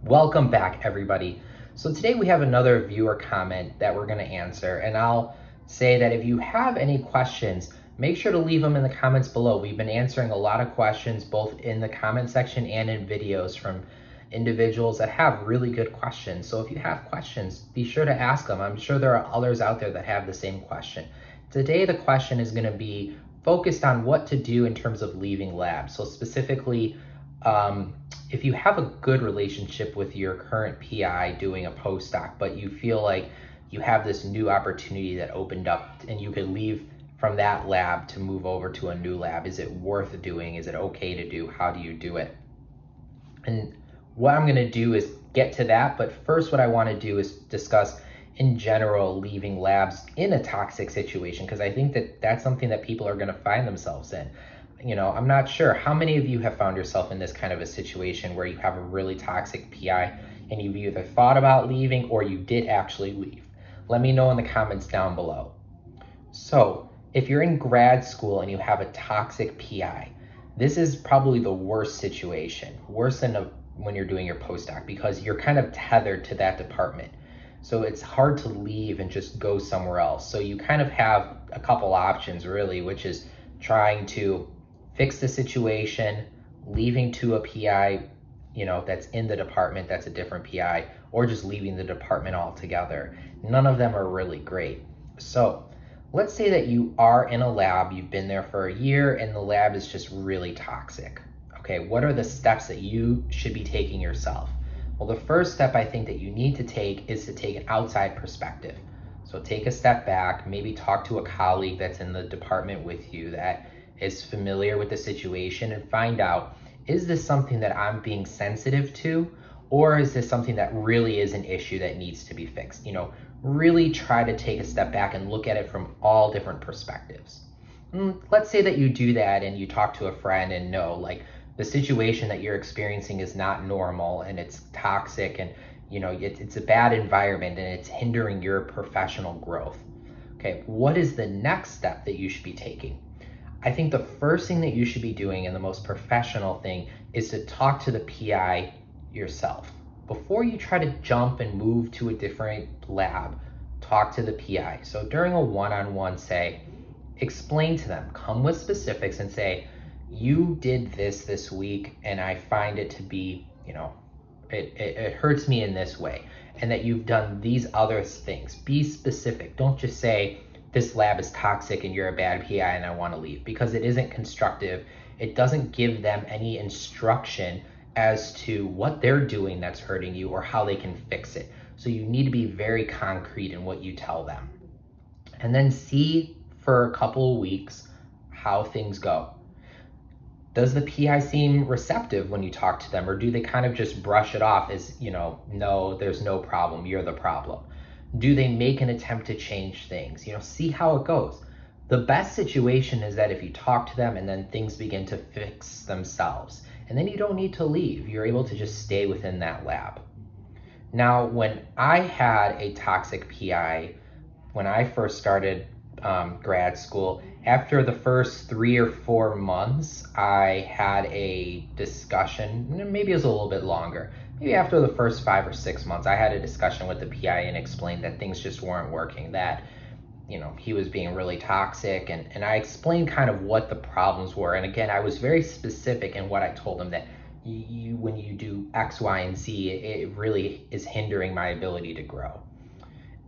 Welcome back, everybody. So today we have another viewer comment that we're going to answer, and I'll say that if you have any questions, make sure to leave them in the comments below. We've been answering a lot of questions both in the comment section and in videos from individuals that have really good questions. So if you have questions, be sure to ask them. I'm sure there are others out there that have the same question. Today the question is going to be focused on what to do in terms of leaving lab. So specifically, if you have a good relationship with your current PI doing a postdoc, but you feel like you have this new opportunity that opened up and you could leave from that lab to move over to a new lab, is it worth doing? Is it okay to do? How do you do it? And what I'm going to do is get to that, but first what I want to do is discuss in general leaving labs in a toxic situation, because I think that that's something that people are going to find themselves in. I'm not sure how many of you have found yourself in this kind of a situation where you have a really toxic PI and you've either thought about leaving or you did actually leave. Let me know in the comments down below. So if you're in grad school and you have a toxic PI, this is probably the worst situation, worse than when you're doing your postdoc, because you're kind of tethered to that department. So it's hard to leave and just go somewhere else. So you kind of have a couple options really, which is trying to fix the situation, leaving to a PI, that's in the department, that's a different PI, or just leaving the department altogether. None of them are really great. So let's say that you are in a lab, you've been there for a year, and the lab is just really toxic. Okay, what are the steps that you should be taking yourself? Well, the first step I think that you need to take is to take an outside perspective. So take a step back, maybe talk to a colleague that's in the department with you that is familiar with the situation, and find out, is this something that I'm being sensitive to, or is this something that really is an issue that needs to be fixed? Really try to take a step back and look at it from all different perspectives. Let's say that you do that and you talk to a friend and know, like, the situation that you're experiencing is not normal and it's toxic, and it's a bad environment and it's hindering your professional growth. Okay, what is the next step that you should be taking? I think the first thing that you should be doing, and the most professional thing, is to talk to the PI yourself. Before you try to jump and move to a different lab, talk to the PI. So during a one-on-one, say, explain to them, come with specifics and say, you did this week and I find it to be, it hurts me in this way, and that you've done these other things. Be specific. Don't just say, this lab is toxic and you're a bad PI and I want to leave, because it isn't constructive. It doesn't give them any instruction as to what they're doing that's hurting you or how they can fix it. So you need to be very concrete in what you tell them. And then see for a couple of weeks how things go. Does the PI seem receptive when you talk to them, or do they kind of just brush it off as, no, there's no problem, you're the problem? Do they make an attempt to change things? See how it goes. The best situation is that if you talk to them and then things begin to fix themselves, and then you don't need to leave. You're able to just stay within that lab. Now, when I had a toxic PI, when I first started grad school, after the first 3 or 4 months, I had a discussion, maybe it was a little bit longer. Maybe after the first 5 or 6 months, I had a discussion with the PI and explained that things just weren't working, that he was being really toxic, and I explained kind of what the problems were. And again, I was very specific in what I told him, that when you do X, Y, and Z, it really is hindering my ability to grow.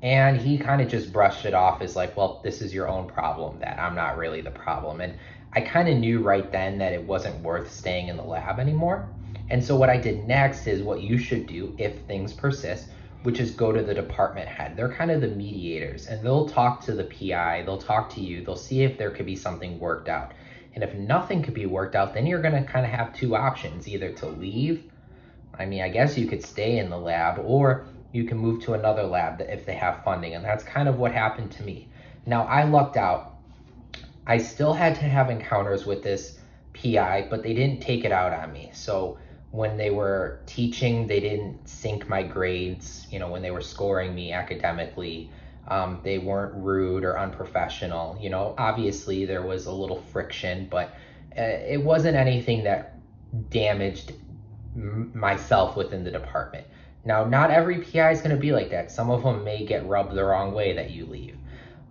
And he kind of just brushed it off as like, well, this is your own problem, that I'm not really the problem. And I kind of knew right then that it wasn't worth staying in the lab anymore. And so what I did next is what you should do if things persist, which is go to the department head. They're kind of the mediators, and they'll talk to the PI, they'll talk to you, they'll see if there could be something worked out. And if nothing could be worked out, then you're gonna kind of have two options, either to leave, I guess you could stay in the lab, or you can move to another lab if they have funding. And that's kind of what happened to me. Now, I lucked out. I still had to have encounters with this PI, but they didn't take it out on me. So when they were teaching, they didn't sync my grades, when they were scoring me academically. They weren't rude or unprofessional. Obviously there was a little friction, but it wasn't anything that damaged myself within the department. Now, not every PI is going to be like that. Some of them may get rubbed the wrong way that you leave.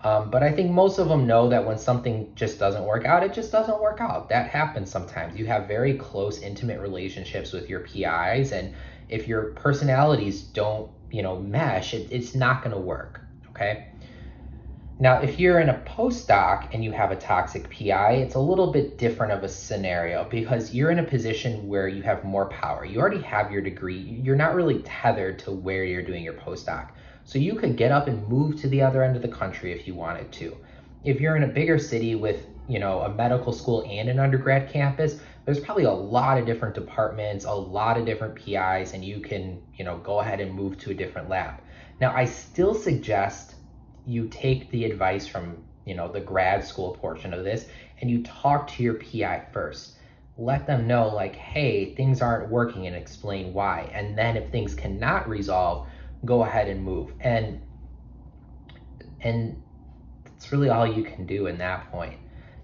But I think most of them know that when something just doesn't work out, it just doesn't work out. That happens sometimes. You have very close, intimate relationships with your PIs, and if your personalities don't, mesh, it's not going to work. Okay. Now, if you're in a postdoc and you have a toxic PI, it's a little bit different of a scenario because you're in a position where you have more power. You already have your degree. You're not really tethered to where you're doing your postdoc. So you could get up and move to the other end of the country if you wanted to. If you're in a bigger city with, a medical school and an undergrad campus, there's probably a lot of different departments, a lot of different PIs, and you can, go ahead and move to a different lab. Now, I still suggest you take the advice from, the grad school portion of this, and you talk to your PI first. Let them know, like, hey, things aren't working, and explain why. And then if things cannot resolve, go ahead and move. And that's really all you can do in that point.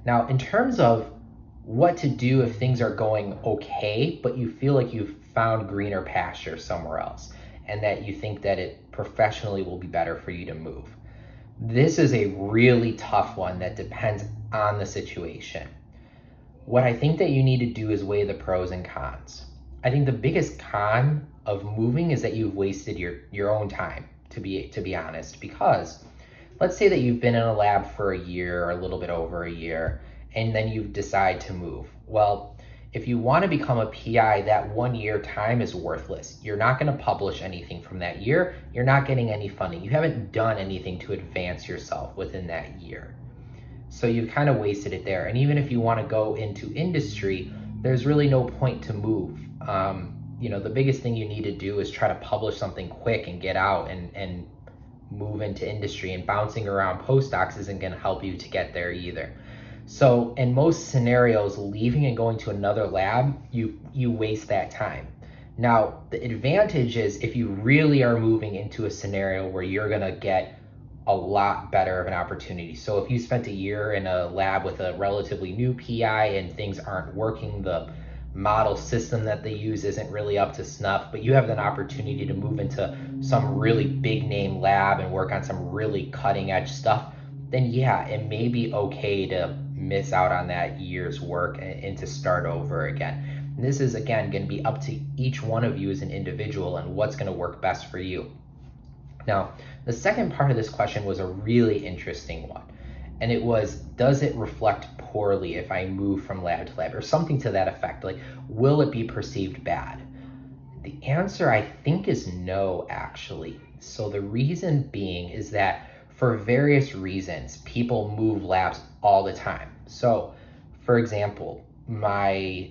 Now, in terms of what to do if things are going okay, but you feel like you've found greener pasture somewhere else, and that you think that it professionally will be better for you to move. This is a really tough one that depends on the situation. What I think that you need to do is weigh the pros and cons. I think the biggest con of moving is that you've wasted your own time, to be honest, because let's say that you've been in a lab for a year or a little bit over a year, and then you decide to move. Well, if you want to become a PI, that 1 year time is worthless. You're not going to publish anything from that year. You're not getting any funding. You haven't done anything to advance yourself within that year. So you've kind of wasted it there. And even if you want to go into industry, there's really no point to move. The biggest thing you need to do is try to publish something quick and get out and move into industry. And bouncing around postdocs isn't going to help you to get there either. So in most scenarios, leaving and going to another lab, you waste that time. Now, the advantage is if you really are moving into a scenario where you're going to get a lot better of an opportunity. So if you spent a year in a lab with a relatively new PI and things aren't working, the model system that they use isn't really up to snuff, but you have an opportunity to move into some really big name lab and work on some really cutting edge stuff, then yeah, it may be okay to miss out on that year's work and to start over again. And this is, again, going to be up to each one of you as an individual and what's going to work best for you. Now, the second part of this question was a really interesting one. And it was, does it reflect poorly if I move from lab to lab, or something to that effect? Like, will it be perceived bad? The answer, I think, is no, actually. So the reason being is that for various reasons, people move labs all the time. So, for example, my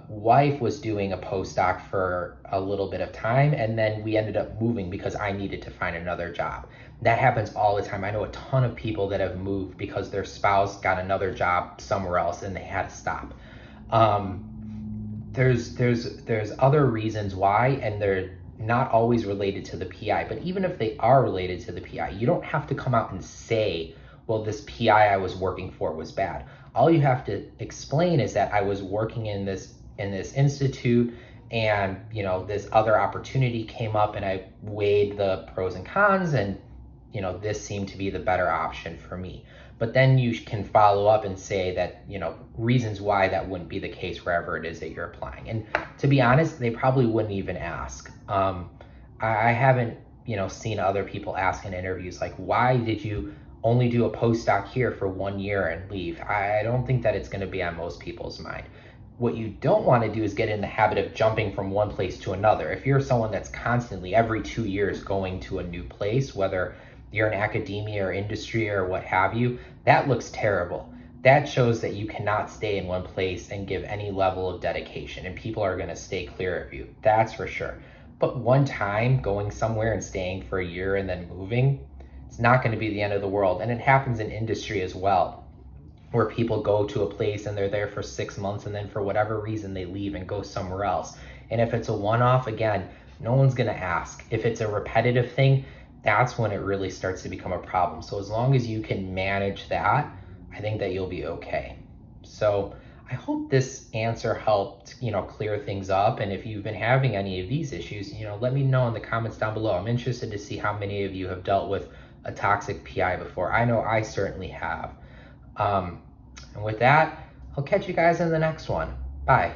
wife was doing a postdoc for a little bit of time, and then we ended up moving because I needed to find another job. That happens all the time. I know a ton of people that have moved because their spouse got another job somewhere else and they had to stop. There's other reasons why, and they're not always related to the PI, but even if they are related to the PI, you don't have to come out and say, well, this PI I was working for was bad. All you have to explain is that I was working in this institute, and this other opportunity came up, and I weighed the pros and cons, and this seemed to be the better option for me. But then you can follow up and say that, reasons why that wouldn't be the case wherever it is that you're applying. And to be honest, they probably wouldn't even ask. I haven't, seen other people ask in interviews, like, why did you only do a postdoc here for 1 year and leave? I don't think that it's going to be on most people's mind. What you don't want to do is get in the habit of jumping from one place to another. If you're someone that's constantly every 2 years going to a new place, whether you're in academia or industry or what have you, that looks terrible. That shows that you cannot stay in one place and give any level of dedication, and people are going to stay clear of you. That's for sure. But one time going somewhere and staying for a year and then moving, it's not going to be the end of the world. And it happens in industry as well, where people go to a place and they're there for 6 months, and then for whatever reason they leave and go somewhere else. And if it's a one-off, again, no one's going to ask. If it's a repetitive thing, that's when it really starts to become a problem. So as long as you can manage that, I think that you'll be okay. So I hope this answer helped, clear things up. And if you've been having any of these issues, let me know in the comments down below. I'm interested to see how many of you have dealt with a toxic PI before. I know I certainly have. And with that, I'll catch you guys in the next one. Bye.